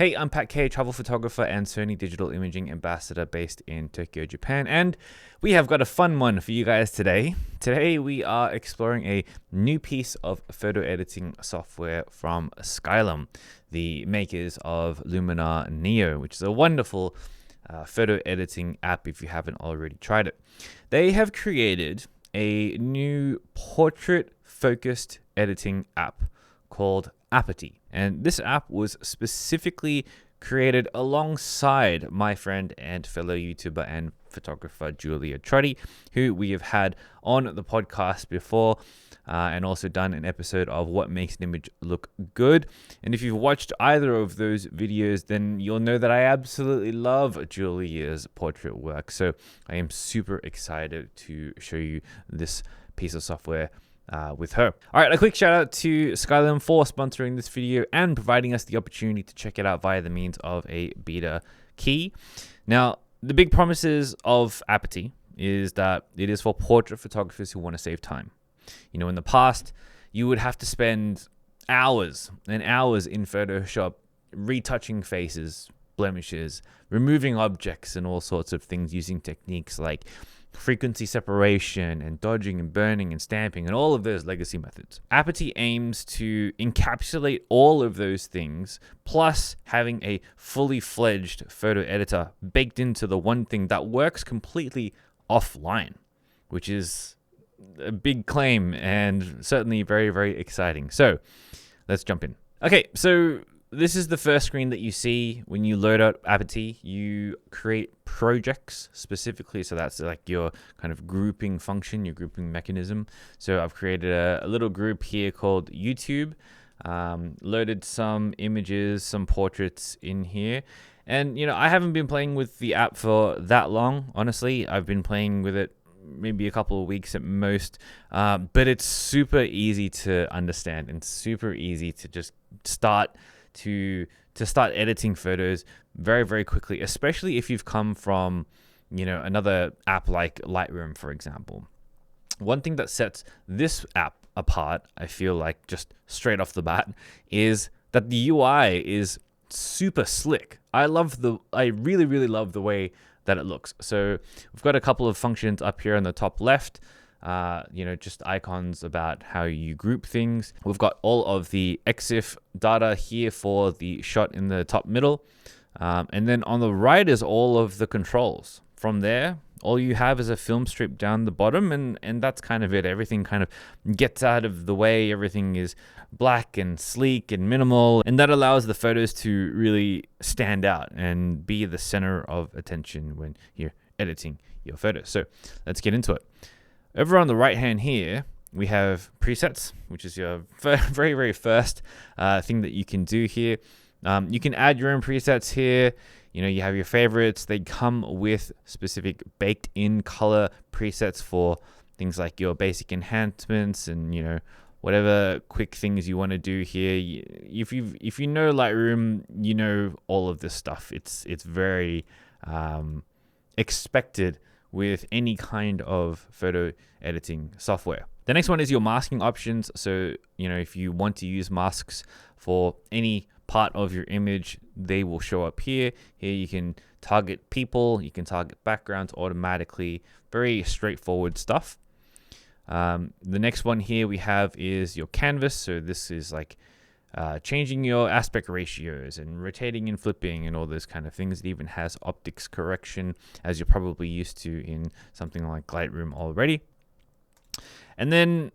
Hey, I'm Pat K, travel photographer and Sony digital imaging ambassador based in Tokyo, Japan, and we have got a fun one for you guys today. Today we are exploring a new piece of photo editing software from Skylum, the makers of Luminar Neo, which is a wonderful photo editing app if you haven't already tried it. They have created a new portrait-focused editing app called Aperty. And this app was specifically created alongside my friend and fellow YouTuber and photographer Julia Truddy, who we have had on the podcast before and also done an episode of What Makes an Image Look Good. And if you've watched either of those videos, then you'll know that I absolutely love Julia's portrait work. So I am super excited to show you this piece of software with her. All right, a quick shout out to Skylum for sponsoring this video and providing us the opportunity to check it out via the means of a beta key. Now, the big promises of Aperty is that it is for portrait photographers who want to save time. You know, in the past, you would have to spend hours and hours in Photoshop retouching faces, blemishes, removing objects and all sorts of things using techniques like frequency separation and dodging and burning and stamping and all of those legacy methods. Aperty aims to encapsulate all of those things, plus having a fully fledged photo editor baked into the one thing that works completely offline, which is a big claim and certainly very, very exciting. So let's jump in. Okay, so this is the first screen that you see when you load up Aperty. You create projects specifically. So that's like your kind of grouping function, your grouping mechanism. So I've created a little group here called YouTube, loaded some images, some portraits in here. And, you know, I haven't been playing with the app for that long. Honestly, I've been playing with it maybe a couple of weeks at most, but it's super easy to understand and super easy to just start editing photos very, very quickly, especially if you've come from, you know, another app like Lightroom, for example. One thing that sets this app apart, I feel like just straight off the bat, is that the UI is super slick. I really, really love the way that it looks. So we've got a couple of functions up here on the top left. You know, just icons about how you group things. We've got all of the EXIF data here for the shot in the top middle. And then on the right is all of the controls. From there, all you have is a film strip down the bottom, and that's kind of it. Everything kind of gets out of the way. Everything is black and sleek and minimal, and that allows the photos to really stand out and be the center of attention when you're editing your photos. So let's get into it. Over on the right hand here, we have presets, which is your very, very first thing that you can do here. You can add your own presets here. You know, you have your favorites. They come with specific baked in color presets for things like your basic enhancements and, you know, whatever quick things you want to do here. If you know Lightroom, you know all of this stuff. It's very expected with any kind of photo editing software. The next one is your masking options. So, you know, if you want to use masks for any part of your image, they will show up here. Here you can target people, you can target backgrounds automatically. Very straightforward stuff. The next one here we have is your canvas. So this is like changing your aspect ratios and rotating and flipping and all those kind of things. It even has optics correction, as you're probably used to in something like Lightroom already. And then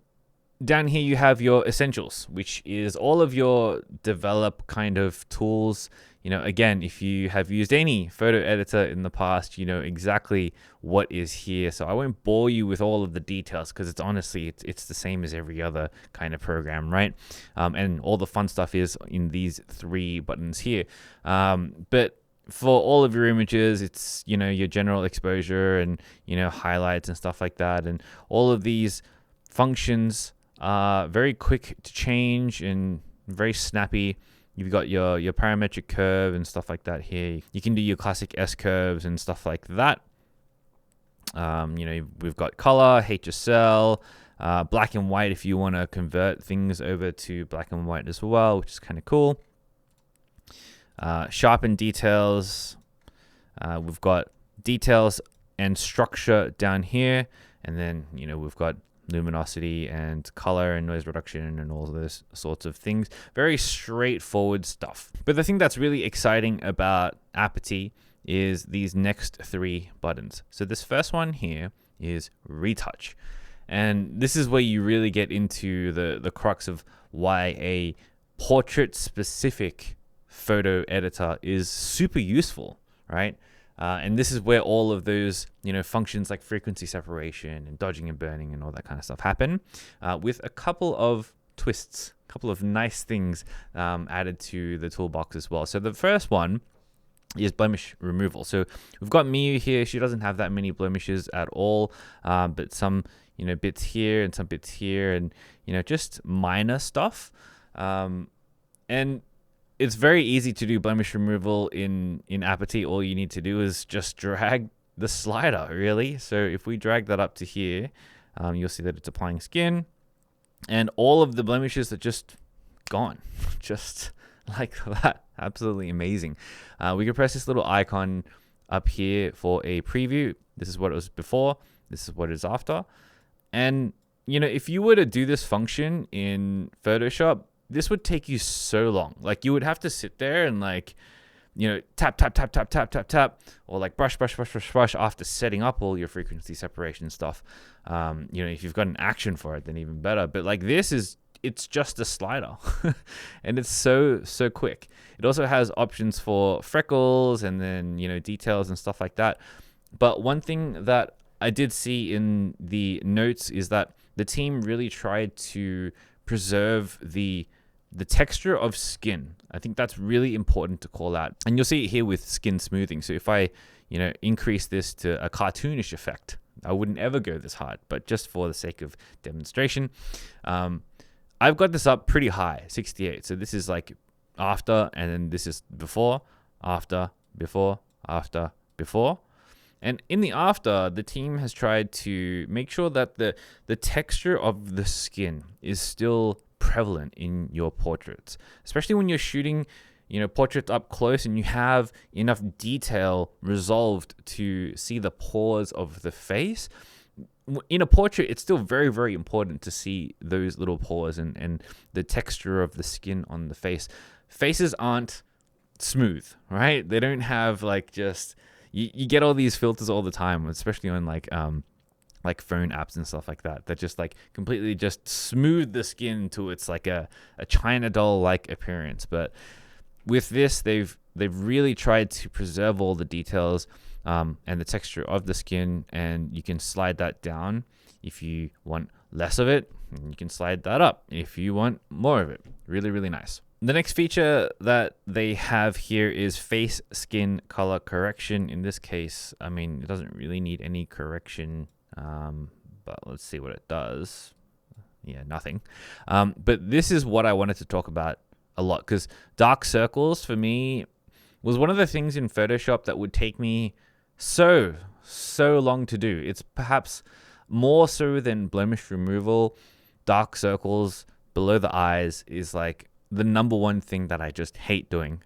down here you have your essentials, which is all of your develop kind of tools. You know, again, if you have used any photo editor in the past, you know exactly what is here. So I won't bore you with all of the details because it's honestly, it's the same as every other kind of program, right? And all the fun stuff is in these three buttons here. But for all of your images, it's, you know, your general exposure and, you know, highlights and stuff like that. And all of these functions are very quick to change and very snappy. You've got your parametric curve and stuff like that here. You can do your classic S curves and stuff like that. You know, we've got color, HSL, black and white if you want to convert things over to black and white as well, which is kind of cool. Sharpen details. We've got details and structure down here. And then, we've got luminosity and color and noise reduction and all those sorts of things. Very straightforward stuff. But the thing that's really exciting about Aperty is these next 3 buttons. So this first one here is Retouch. And this is where you really get into the crux of why a portrait-specific photo editor is super useful, right? And this is where all of those, functions like frequency separation and dodging and burning and all that kind of stuff happen, with a couple of twists, a couple of nice things added to the toolbox as well. So the first one is blemish removal. So we've got Miyu here. She doesn't have that many blemishes at all, but some, bits here and some bits here and, just minor stuff. And it's very easy to do blemish removal in Aperty. All you need to do is just drag the slider, really. So if we drag that up to here, you'll see that it's applying skin, and all of the blemishes are just gone, just like that. Absolutely amazing. We can press this little icon up here for a preview. This is what it was before. This is what it is after. And, if you were to do this function in Photoshop, this would take you so long. Like, you would have to sit there and tap, tap, tap, tap, tap, tap, tap, or like brush, brush, brush, brush, brush after setting up all your frequency separation stuff. If you've got an action for it, then even better. But like it's just a slider and it's so quick. It also has options for freckles and then, details and stuff like that. But one thing that I did see in the notes is that the team really tried to preserve the texture of skin. I think that's really important to call out. And you'll see it here with skin smoothing. So if I, increase this to a cartoonish effect, I wouldn't ever go this hard, but just for the sake of demonstration, I've got this up pretty high, 68. So this is like after, and then this is before, after, before, after, before. And in the after, the team has tried to make sure that the texture of the skin is still prevalent in your portraits, especially when you're shooting, portraits up close and you have enough detail resolved to see the pores of the face. In a portrait, it's still very, very important to see those little pores and the texture of the skin on the face. Faces aren't smooth, right? They don't have you get all these filters all the time, especially on like phone apps and stuff like that just like completely just smooth the skin to it's like a China doll like appearance. But with this, they've really tried to preserve all the details and the texture of the skin, and you can slide that down if you want less of it, and you can slide that up if you want more of it. Really, really nice. The next feature that they have here is face skin color correction. In this case, it doesn't really need any correction, but let's see what it does. Yeah, nothing. But this is what I wanted to talk about a lot, because dark circles for me was one of the things in Photoshop that would take me so long to do. It's perhaps more so than blemish removal. Dark circles below the eyes is like the number one thing that I just hate doing.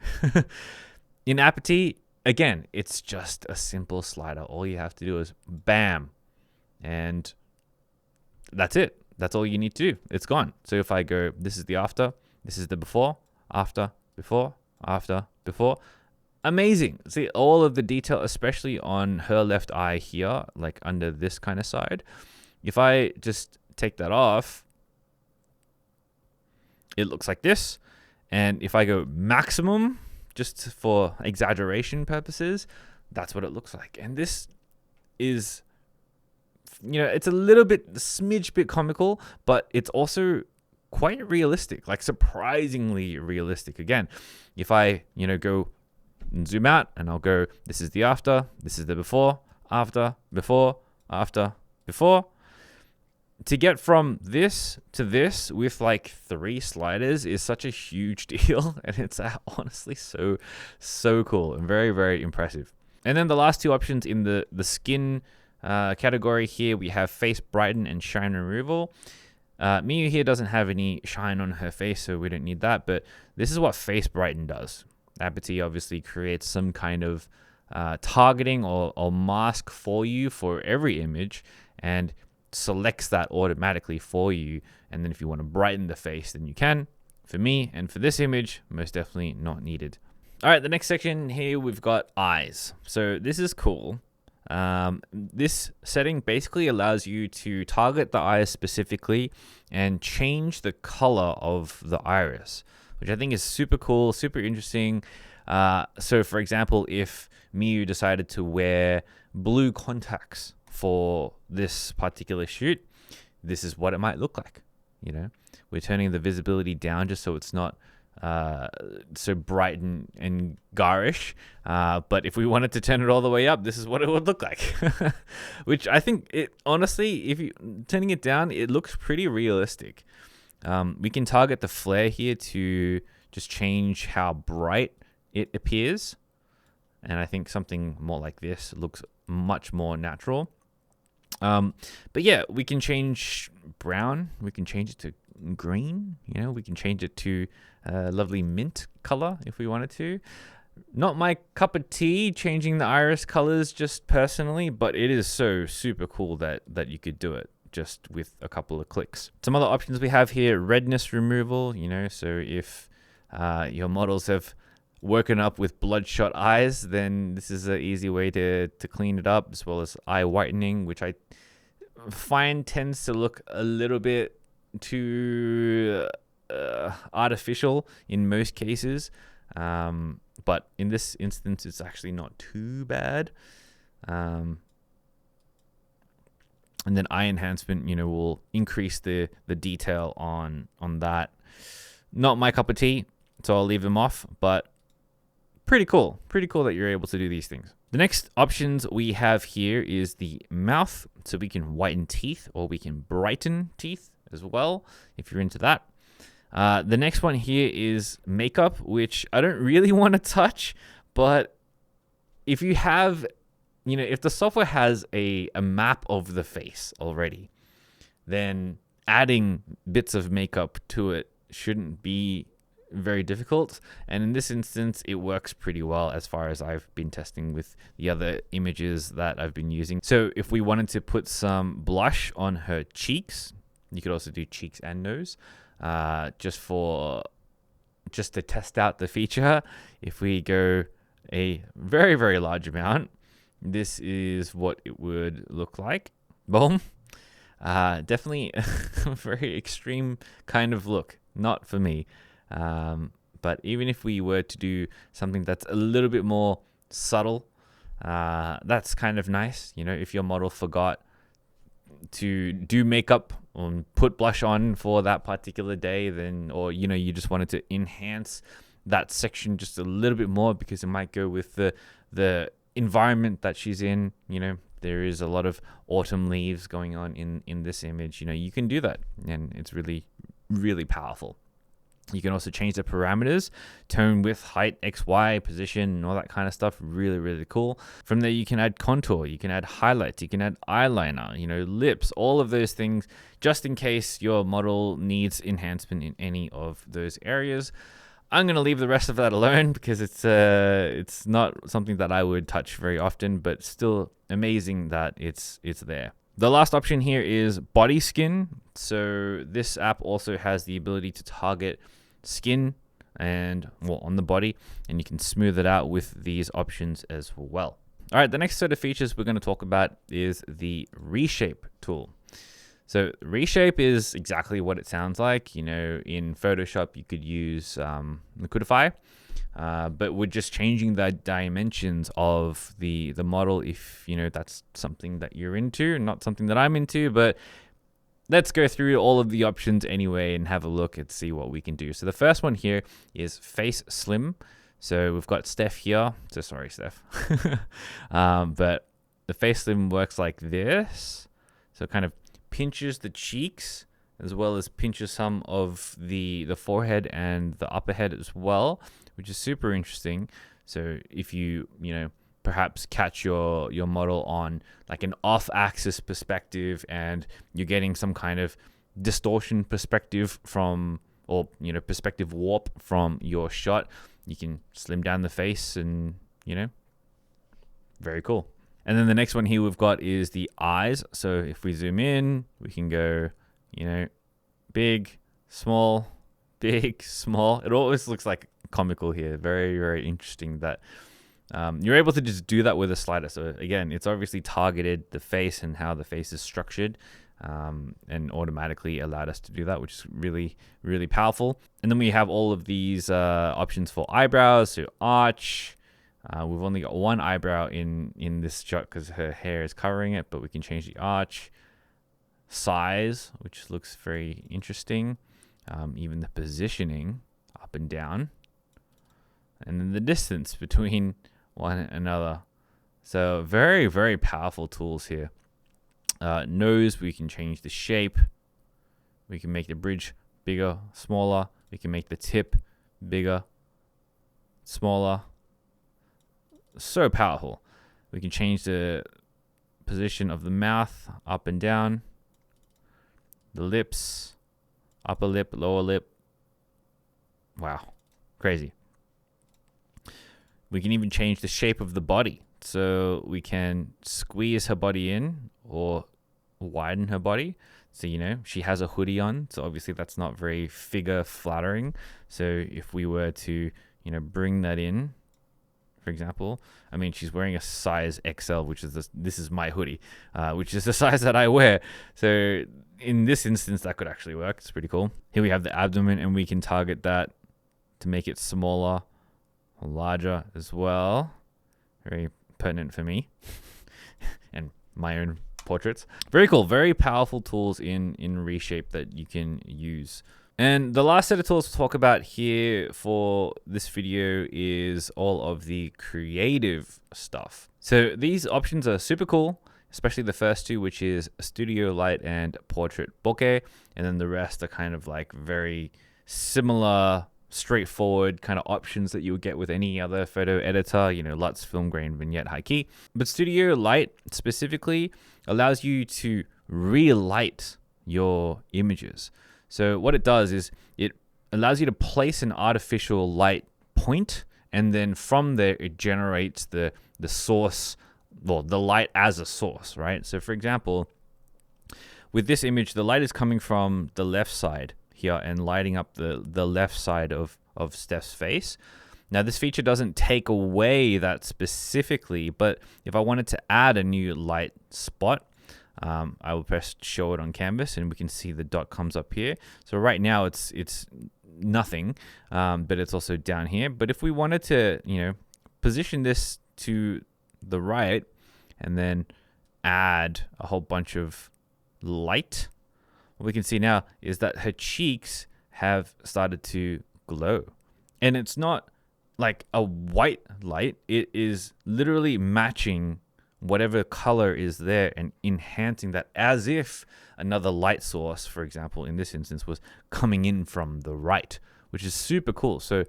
In Aperty, again, it's just a simple slider. All you have to do is bam, and that's it. That's all you need to do. It's gone. So if I go, this is the after, this is the before, after, before, after, before. Amazing. See all of the detail, especially on her left eye here, like under this kind of side. If I just take that off, it looks like this. And if I go maximum, just for exaggeration purposes, that's what it looks like. And this is, it's a smidge bit comical, but it's also quite realistic, like surprisingly realistic. Again, if I, go and zoom out and I'll go, this is the after, this is the before, after, before, after, before. To get from this to this with like 3 sliders is such a huge deal, and it's honestly so cool and very, very impressive. And then the last 2 options in the skin category here, we have face brighten and shine removal. Miyu here doesn't have any shine on her face, so we don't need that, but this is what face brighten does. Aperty obviously creates some kind of targeting or mask for you for every image and selects that automatically for you. And then if you want to brighten the face, then you can. For me and for this image, most definitely not needed. All right, the next section here, we've got eyes. So this is cool. This setting basically allows you to target the eyes specifically and change the color of the iris, which I think is super cool, super interesting. So for example, if Miyu decided to wear blue contacts for this particular shoot, this is what it might look like. You know, we're turning the visibility down just so it's not so bright and garish. But if we wanted to turn it all the way up, this is what it would look like. Which I think it honestly, if you turning it down, it looks pretty realistic. We can target the flare here to just change how bright it appears. And I think something more like this looks much more natural. But yeah, we can change brown. We can change it to green. You know, we can change it to a lovely mint color if we wanted to. Not my cup of tea, changing the iris colors just personally, but it is so super cool that you could do it just with a couple of clicks. Some other options we have here: redness removal. You know, so if your models have woken up with bloodshot eyes, then this is an easy way to clean it up, as well as eye whitening, which I find tends to look a little bit too artificial in most cases. But in this instance, it's actually not too bad. And then eye enhancement, you know, will increase the detail on that. Not my cup of tea, so I'll leave them off, but pretty cool that you're able to do these things. The next options we have here is the mouth. So we can whiten teeth or we can brighten teeth as well, if you're into that. The next one here is makeup, which I don't really want to touch, but if you have, you know, if the software has a map of the face already, then adding bits of makeup to it shouldn't be very difficult. And in this instance, it works pretty well as far as I've been testing with the other images that I've been using. So if we wanted to put some blush on her cheeks, you could also do cheeks and nose, just to test out the feature. If we go a very, very large amount, this is what it would look like. Boom. Definitely a very extreme kind of look. Not for me. But even if we were to do something that's a little bit more subtle, that's kind of nice. You know, if your model forgot to do makeup or put blush on for that particular day, then, or, you know, you just wanted to enhance that section just a little bit more because it might go with the environment that she's in. You know, there is a lot of autumn leaves going on in this image. You know, you can do that, and it's really, really powerful. You can also change the parameters, tone, width, height, X, Y, position, and all that kind of stuff. Really, really cool. From there, you can add contour, you can add highlights, you can add eyeliner, you know, lips, all of those things, just in case your model needs enhancement in any of those areas. I'm going to leave the rest of that alone because it's not something that I would touch very often, but still amazing that it's there. The last option here is body skin. So this app also has the ability to target skin and, well, on the body, and you can smooth it out with these options as well. All right, the next set of features we're going to talk about is the Reshape tool. So Reshape is exactly what it sounds like. You know, in Photoshop, you could use Liquidify, but we're just changing the dimensions of the model if, you know, that's something that you're into, not something that I'm into, but let's go through all of the options anyway and have a look and see what we can do. So the first one here is Face Slim. So we've got Steph here. So sorry, Steph. But the Face Slim works like this. So it kind of pinches the cheeks as well as pinches some of the forehead and the upper head as well, which is super interesting. So if you know, perhaps catch your model on like an off-axis perspective and you're getting some kind of distortion perspective from, or, you know, perspective warp from your shot, you can slim down the face and, very cool. And then the next one here we've got is the eyes. So if we zoom in, we can go, big, small, big, small. It always looks like comical here. Very, very interesting that you're able to just do that with a slider. So again, it's obviously targeted the face and how the face is structured, and automatically allowed us to do that, which is really, really powerful. And then we have all of these options for eyebrows. So arch. We've only got one eyebrow in this shot because her hair is covering it, but we can change the arch. Size, which looks very interesting. Even the positioning up and down. And then the distance between one and another. So very, very powerful tools here. Nose, we can change the shape. We can make the bridge bigger, smaller. We can make the tip bigger, smaller. So powerful. We can change the position of the mouth up and down. The lips, upper lip, lower lip. Wow, crazy. We can even change the shape of the body. So we can squeeze her body in or widen her body. So, she has a hoodie on. So obviously that's not very figure flattering. So if we were to, bring that in, for example, she's wearing a size XL, which is this is my hoodie, which is the size that I wear. So in this instance, that could actually work. It's pretty cool. Here we have the abdomen, and we can target that to make it smaller or larger as well. Very pertinent for me and my own portraits. Very cool. Very powerful tools in Reshape that you can use. And the last set of tools to talk about here for this video is all of the creative stuff. So these options are super cool, especially the first two, which is Studio Light and Portrait Bokeh. And then the rest are kind of like very similar, straightforward kind of options that you would get with any other photo editor, LUTs, film grain, vignette, high key. But Studio Light specifically allows you to relight your images. So what it does is it allows you to place an artificial light point, and then from there it generates the source, well, the light as a source, right? So for example, with this image, the light is coming from the left side here and lighting up the left side of Steph's face. Now this feature doesn't take away that specifically, but if I wanted to add a new light spot, I will press show it on canvas and we can see the dot comes up here. So right now it's nothing, but it's also down here. But if we wanted to, position this to the right and then add a whole bunch of light, what we can see now is that her cheeks have started to glow. And it's not like a white light. It is literally matching whatever color is there and enhancing that as if another light source, for example, in this instance, was coming in from the right, which is super cool. So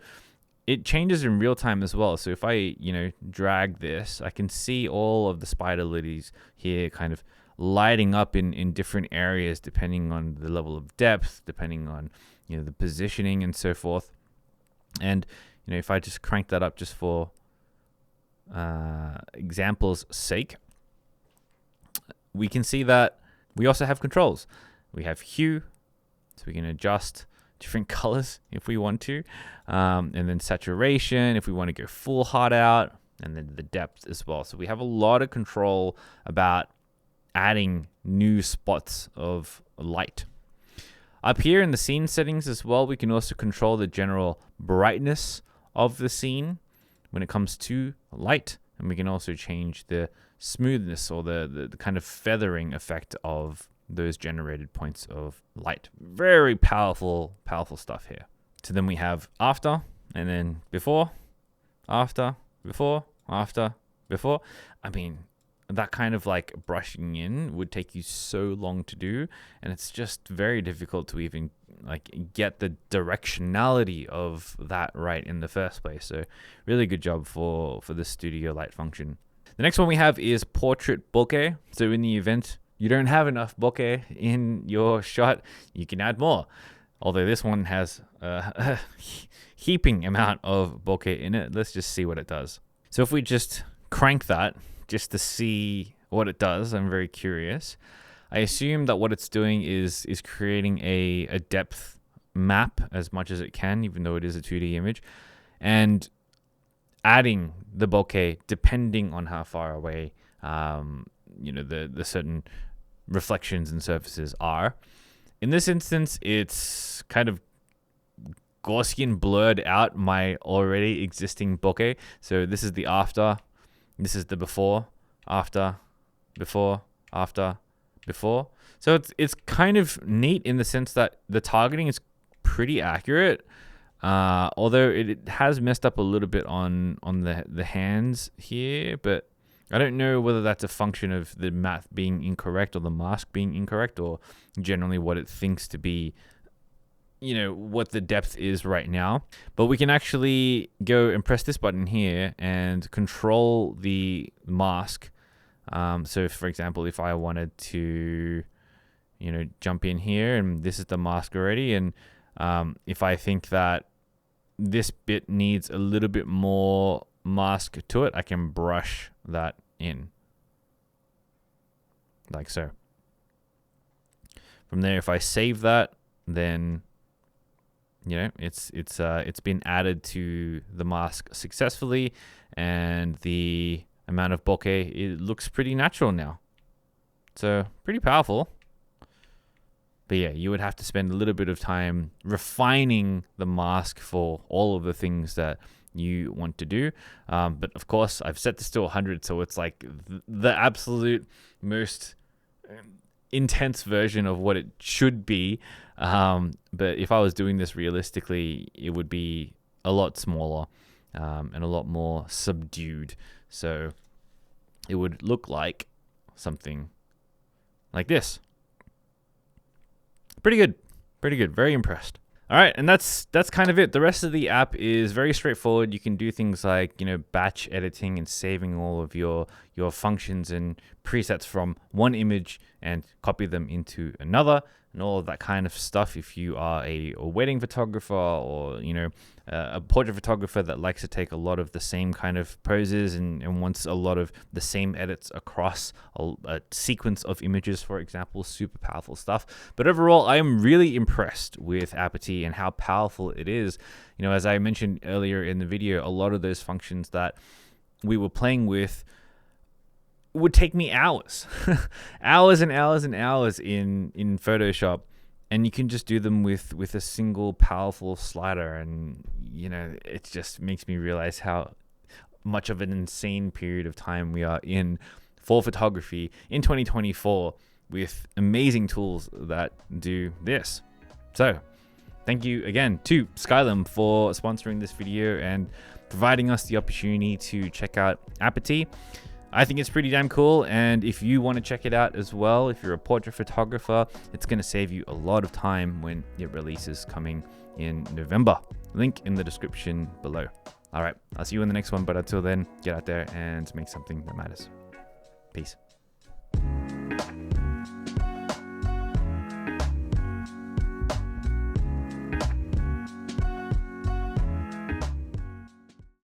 it changes in real time as well. So if I, drag this, I can see all of the spider lilies here kind of lighting up in different areas depending on the level of depth, depending on, the positioning and so forth. And, if I just crank that up just for example's sake, we can see that we also have controls. We have hue, so we can adjust different colors if we want to, and then saturation if we want to go full hard out, and then the depth as well. So we have a lot of control about adding new spots of light. Up here in the scene settings as well, we can also control the general brightness of the scene when it comes to light, and we can also change the smoothness or the kind of feathering effect of those generated points of light. Very powerful stuff here. So then we have after, and then before, after, before, after, before. That kind of like brushing in would take you so long to do, and it's just very difficult to even like get the directionality of that right in the first place. So really good job for the Studio Light function. The next one we have is Portrait Bokeh. So in the event you don't have enough bokeh in your shot, you can add more. Although this one has a heaping amount of bokeh in it. Let's just see what it does. So if we just crank that just to see what it does, I'm very curious. I assume that what it's doing is creating a depth map as much as it can, even though it is a 2D image, and adding the bokeh depending on how far away the certain reflections and surfaces are. In this instance, it's kind of Gaussian blurred out my already existing bokeh. So this is the after, this is the before, after, before, after, before. So it's kind of neat in the sense that the targeting is pretty accurate. Although it has messed up a little bit on the hands here, but I don't know whether that's a function of the math being incorrect or the mask being incorrect, or generally what it thinks to be, what the depth is right now. But we can actually go and press this button here and control the mask. So for example, if I wanted to, jump in here, and this is the mask already, and if I think that this bit needs a little bit more mask to it, I can brush that in like so. From there, if I save that, then it's been added to the mask successfully, and the amount of bokeh, it looks pretty natural now. So pretty powerful. But yeah, you would have to spend a little bit of time refining the mask for all of the things that you want to do. But of course, I've set this to 100, so it's like the absolute most intense version of what it should be. But if I was doing this realistically, it would be a lot smaller and a lot more subdued. So it would look like something like this. Pretty good. Very impressed. All right, and that's kind of it. The rest of the app is very straightforward. You can do things like, batch editing and saving all of your functions and presets from one image and copy them into another, and all of that kind of stuff. If you are a wedding photographer, or a portrait photographer that likes to take a lot of the same kind of poses and wants a lot of the same edits across a sequence of images, for example, super powerful stuff. But overall, I am really impressed with Aperty and how powerful it is. As I mentioned earlier in the video, a lot of those functions that we were playing with would take me hours, hours and hours and hours in Photoshop, and you can just do them with a single powerful slider. And it just makes me realize how much of an insane period of time we are in for photography in 2024, with amazing tools that do this. So thank you again to Skylum for sponsoring this video and providing us the opportunity to check out Aperty. I think it's pretty damn cool, and if you want to check it out as well, if you're a portrait photographer, it's going to save you a lot of time when it releases coming in November. Link in the description below. All right, I'll see you in the next one, but until then, get out there and make something that matters. Peace.